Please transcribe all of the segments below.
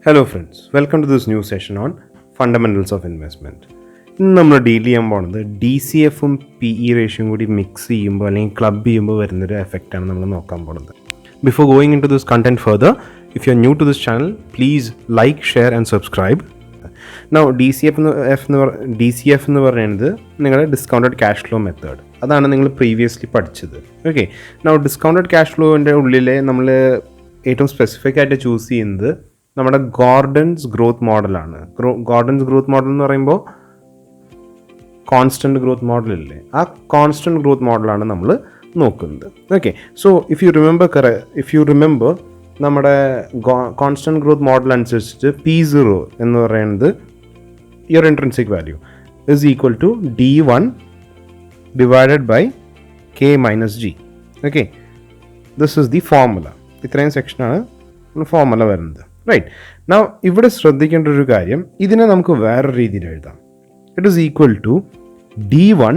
Hello friends, welcome to this new session on Fundamentals of Investment. ഇന്ന് നമ്മൾ deal ചെയ്യാൻ പോകുന്നത് DCFും PE റേഷ്യോയും കൂടി മിക്സ് ചെയ്യുമ്പോൾ അല്ലെങ്കിൽ ക്ലബ് ചെയ്യുമ്പോൾ വരുന്നൊരു എഫക്റ്റാണ് നമ്മൾ നോക്കാൻ പോകുന്നത്. Before going into this content further, if you are new to this channel please like, share and subscribe. Now DCF എന്ന് പറയുന്നത് നിങ്ങളുടെ ഡിസ്കൗണ്ടഡ് ക്യാഷ് ഫ്ലോ മെത്തേഡ്. അതാണ് നിങ്ങൾ പ്രീവിയസ്ലി പഠിച്ചത്. ഓക്കെ, നൗ ഡിസ്കൗണ്ടഡ് ക്യാഷ് ഫ്ലോൻ്റെ ഉള്ളിലെ നമ്മൾ ഏറ്റവും സ്പെസിഫിക് ആയിട്ട് ചൂസ് ചെയ്യുന്നത് നമ്മുടെ ഗോർഡൻസ് ഗ്രോത്ത് മോഡലാണ്. ഗോർഡൻസ് ഗ്രൂത്ത് മോഡൽ എന്ന് പറയുമ്പോൾ കോൺസ്റ്റൻറ്റ് ഗ്രോത്ത് മോഡലില്ലേ, ആ കോൺസ്റ്റൻറ്റ് ഗ്രോത്ത് മോഡലാണ് നമ്മൾ നോക്കുന്നത്. Okay, so if you remember നമ്മുടെ കോൺസ്റ്റൻറ്റ് ഗ്രോത്ത് മോഡൽ അനുസരിച്ചിട്ട് P0 എന്ന് പറയുന്നത് your intrinsic value is equal to D1 divided by K minus G. Okay, this is the formula. ഇത്രയും സെക്ഷനാണ് ഫോർമുല വരുന്നത്. റൈറ്റ്, നൗ ഇവിടെ ശ്രദ്ധിക്കേണ്ട ഒരു കാര്യം, ഇതിനെ നമുക്ക് വേറെ രീതിയിൽ എഴുതാം. It is equal to D1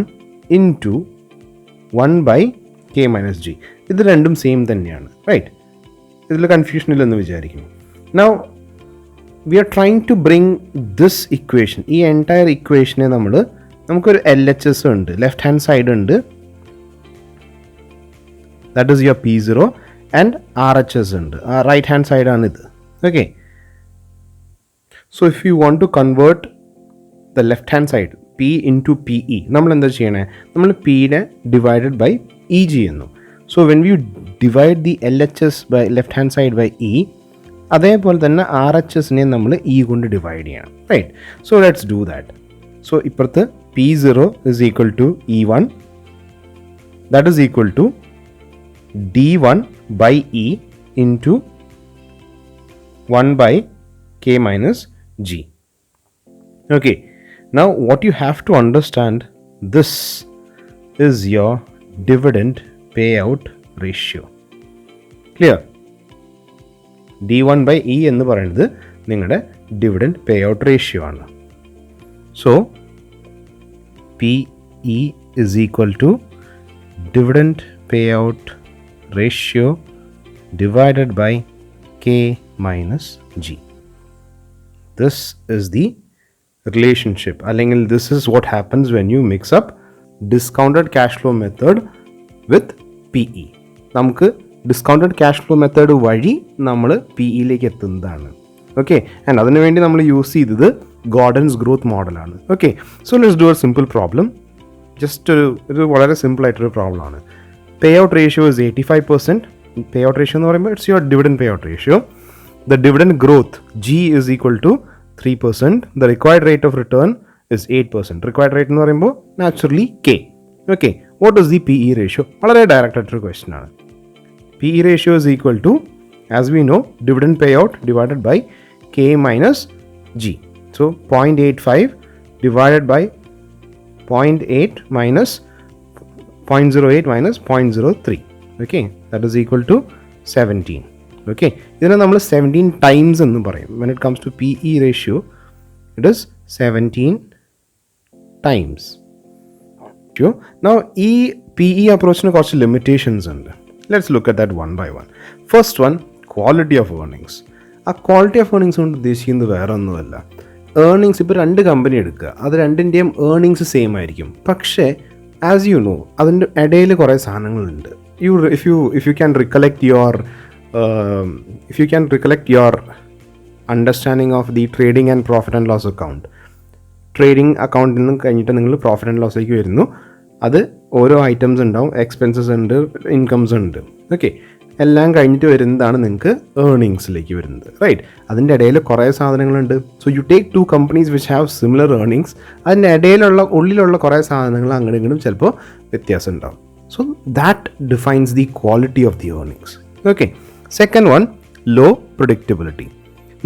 into 1 by K minus G. ഇത് രണ്ടും സെയിം തന്നെയാണ്. റൈറ്റ്, ഇതിൽ കൺഫ്യൂഷൻ ഇല്ലെന്ന് വിചാരിക്കുന്നു. Now we are trying to bring this equation, ഈ എൻറ്റയർ ഇക്വേഷനെ നമുക്കൊരു LHS ഉണ്ട്, ലെഫ്റ്റ് ഹാൻഡ് സൈഡ് ഉണ്ട്, that is your P0, and RHS ഉണ്ട്, റൈറ്റ് ഹാൻഡ് സൈഡാണിത്. Okay, so if you want to convert the left hand side P into PE, നമ്മൾ എന്താ ചെയ്യണേ, നമ്മൾ Pനെ ഡിവൈഡഡ് ബൈ E ചെയ്യുന്നു. So when you divide the LHS by left hand side by E, അതേപോലെ തന്നെ RHSനെ നമ്മൾ E കൊണ്ട് ഡിവൈഡ് ചെയ്യണം. Right, so let's do that. So ഇപ്പുറത്ത് P0 is equal to E1, that is equal to D1 by E into 1 by K minus G. Okay, now what you have to understand, this is your dividend payout ratio. Clear? D1 by E എന്ന് പറയുന്നത് നിങ്ങളുടെ dividend payout ratio ആണ്. So PE is equal to dividend payout ratio divided by K minus G. This is the relationship, അല്ലെങ്കിൽ this is what happens when you mix up discounted cash flow method with PE. നമുക്ക് discounted cash flow method വഴി നമ്മൾ PEയിലേക്ക് എത്തുന്നതാണ്. Okay, and അതിനുവേണ്ടി നമ്മൾ use ചെയ്തത് Gordon's growth മോഡലാണ്. Okay, so let's do A simple problem. Just ഒരു വളരെ സിമ്പിൾ ആയിട്ടൊരു പ്രോബ്ലമാണ്. Payout ratio is 85%. Payout ratio എന്ന് പറയുമ്പോൾ it's your dividend payout ratio. The dividend growth G is equal to 3%. The required rate of return is 8%. Required rate എന്ന് പറയുമ്പോൾ naturally K. Okay, what is the PE ratio? വളരെ direct ആയിട്ടൊരു question ആണ്. PE ratio is equal to, as we know, dividend payout divided by K minus G. So 0.85 divided by 0.8 minus 0.08 minus 0.03. Okay, that is equal to 17. Okay, ഇതിനെ നമ്മൾ 17 times എന്ന് പറയും. When it comes to PE ratio, it is 17 times. Now ഈ PE അപ്രോച്ചിന് കുറച്ച് limitations ഉണ്ട്. Let's look at that one by one. First one, quality of earnings. ആ quality of earnings കൊണ്ട് ഉദ്ദേശിക്കുന്നത് വേറെ ഒന്നുമല്ല. ഏർണിങ്സ് ഇപ്പോൾ രണ്ട് കമ്പനി എടുക്കുക, അത് രണ്ടിൻ്റെയും ഏർണിങ്സ് സെയിം ആയിരിക്കും. പക്ഷേ ആസ് യു നോ, അതിൻ്റെ ഇടയിൽ കുറേ സാധനങ്ങളുണ്ട്. If you can recollect your understanding of the trading and profit and loss account, trading അക്കൗണ്ടിൽ നിന്ന് കഴിഞ്ഞിട്ട് നിങ്ങൾ പ്രോഫിറ്റ് ആൻഡ് ലോസിലേക്ക് വരുന്നു. അത് ഓരോ ഐറ്റംസ് ഉണ്ടാവും, എക്സ്പെൻസസ് ഉണ്ട്, ഇൻകംസ് ഉണ്ട്. ഓക്കെ, എല്ലാം കഴിഞ്ഞിട്ട് വരുന്നതാണ് നിങ്ങൾക്ക് ഏർണിങ്സിലേക്ക് വരുന്നത്. റൈറ്റ്, അതിൻ്റെ ഇടയിൽ കുറേ സാധനങ്ങളുണ്ട്. So you take two companies which have similar earnings, അതിൻ്റെ ഉള്ളിലുള്ള കുറേ സാധനങ്ങൾ അങ്ങോട്ടും ഇങ്ങോട്ടും ചിലപ്പോൾ വ്യത്യാസം ഉണ്ടാവും. So that defines the quality of the earnings. Okay, second one, low predictability.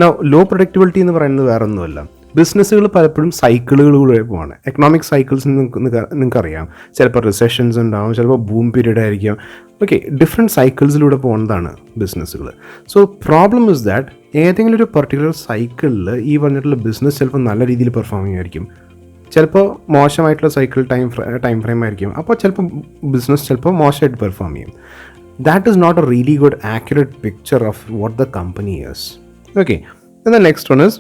Now low predictability എന്ന് പറയുന്നത് വേറെ ഒന്നുമല്ല, ബിസിനസ്സുകൾ പലപ്പോഴും സൈക്കിളുകളിലൂടെ പോവാണ്. എക്കണോമിക് സൈക്കിൾസ് നിങ്ങൾക്കറിയാം, ചിലപ്പോൾ റിസെഷൻസ് ഉണ്ടാവും, ചിലപ്പോൾ ബൂം പീരീഡ് ആയിരിക്കും. ഓക്കെ, ഡിഫറെൻറ്റ് സൈക്കിൾസിലൂടെ പോകുന്നതാണ് ബിസിനസ്സുകൾ. സോ പ്രോബ്ലം ഇസ് ദാറ്റ് ഏതെങ്കിലും ഒരു പെർട്ടിക്കുലർ സൈക്കിളിൽ ഈ പറഞ്ഞിട്ടുള്ള ബിസിനസ് ചിലപ്പോൾ നല്ല രീതിയിൽ പെർഫോം ചെയ്യുമായിരിക്കും, ചിലപ്പോൾ മോശമായിട്ടുള്ള സൈക്കിൾ ടൈം ഫ്രെയിം ആയിരിക്കും. അപ്പോൾ ചിലപ്പോൾ ബിസിനസ് ചിലപ്പോൾ മോശമായിട്ട് പെർഫോം ചെയ്യും. that is not a really good accurate picture of what the company is. Okay, the next one is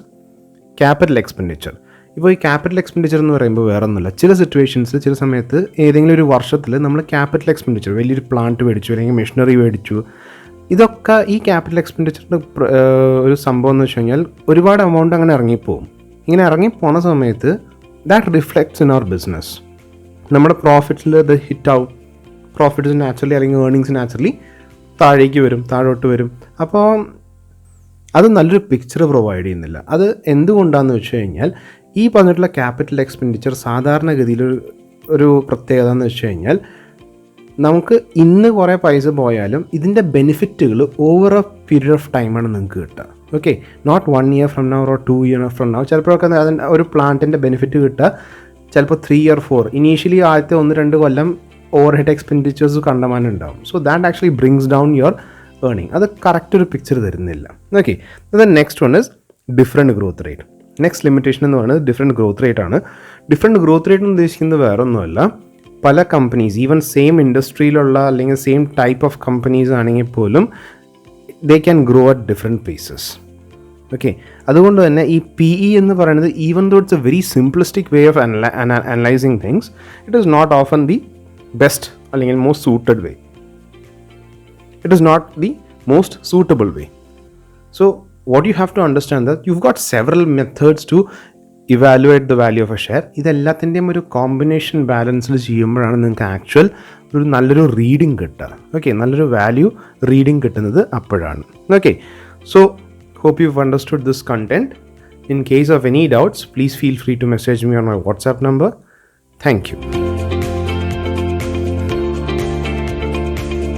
capital expenditure. ഇപ്പോൾ ഈ ക്യാപിറ്റൽ എക്സ്പെൻഡിച്ചർ എന്ന് പറയുമ്പോൾ വേറെ ഒന്നുമില്ല, ചില സിറ്റുവേഷൻസിൽ ചില സമയത്ത് ഏതെങ്കിലും ഒരു വർഷത്തിൽ നമ്മൾ ക്യാപിറ്റൽ എക്സ്പെൻഡിച്ചർ വലിയൊരു പ്ലാന്റ് മേടിച്ചു അല്ലെങ്കിൽ മെഷീനറി മേടിച്ചു. ഇതൊക്കെ ഈ ക്യാപിറ്റൽ എക്സ്പെൻഡിച്ചറിൻ്റെ ഒരു സംഭവം എന്ന് വെച്ച് കഴിഞ്ഞാൽ ഒരുപാട് എമൗണ്ട് അങ്ങനെ ഇറങ്ങിപ്പോവും. ഇങ്ങനെ ഇറങ്ങിപ്പോണ സമയത്ത് that reflects in our business. നമ്മുടെ പ്രോഫിറ്റ്സിൽ അത് ഹിറ്റ് ആവും. പ്രോഫിറ്റ്സ് നാച്ചുറലി അല്ലെങ്കിൽ ഏർണിങ്സ് നാച്ചുറലി താഴേക്ക് വരും, താഴോട്ട് വരും. അപ്പോൾ അത് നല്ലൊരു പിക്ചർ പ്രൊവൈഡ് ചെയ്യുന്നില്ല. അത് എന്തുകൊണ്ടാണെന്ന് വെച്ച് കഴിഞ്ഞാൽ ഈ പറഞ്ഞിട്ടുള്ള ക്യാപിറ്റൽ എക്സ്പെൻഡിച്ചർ സാധാരണഗതിയിൽ ഒരു പ്രത്യേകത എന്ന് വെച്ച് കഴിഞ്ഞാൽ നമുക്ക് ഇന്ന് കുറേ പൈസ പോയാലും ഇതിൻ്റെ ബെനിഫിറ്റുകൾ ഓവർ എ പീരിയഡ് ഓഫ് ടൈമാണ് നിങ്ങൾക്ക് കിട്ടുക. Okay, not 1 year from now or 2 years from now. ചിലപ്പോഴൊക്കെ അതിൻ്റെ ഒരു പ്ലാന്റിൻ്റെ ബെനിഫിറ്റ് കിട്ടുക ചിലപ്പോൾ 3 or 4. ഇനീഷ്യലി ആദ്യത്തെ 1-2 കൊല്ലം ഓവർ ഹെഡ് എക്സ്പെൻഡിച്ചേഴ്സ് കണ്ടമാനുണ്ടാവും. So that actually brings down your earning. അത് കറക്റ്റ് ഒരു പിക്ചർ തരുന്നില്ല. Okay, the next one is different growth rate. Next limitation എന്ന് പറയുന്നത് ഡിഫറെൻറ്റ് ഗ്രോത്ത് റേറ്റ് ആണ്. ഡിഫറെൻറ്റ് ഗ്രോത്ത് റേറ്റ് എന്ന് ഉദ്ദേശിക്കുന്നത് വേറെ ഒന്നുമല്ല, പല കമ്പനീസ് ഈവൻ സെയിം ഇൻഡസ്ട്രിയിലുള്ള അല്ലെങ്കിൽ സെയിം ടൈപ്പ് ഓഫ് കമ്പനീസ് ആണെങ്കിൽ പോലും they can grow at different paces. Okay, അതുകൊണ്ട് തന്നെ ഈ PE എന്ന് പറയുന്നത് even though it's a very simplistic way of analysing things, it is not often the best അല്ലെങ്കിൽ most suited way. It is not the most suitable way. So what you have to understand that you've got several methods to evaluate the value of a share. ഇതെല്ലാത്തിൻ്റെയും ഒരു combination ബാലൻസിൽ ചെയ്യുമ്പോഴാണ് നിങ്ങൾക്ക് actual ഒരു നല്ലൊരു reading കിട്ടുക. Okay, നല്ലൊരു value reading കിട്ടുന്നത് അപ്പോഴാണ്. Okay, so hope you've understood this content. In case of any doubts, please feel free to message me on my WhatsApp number. Thank you.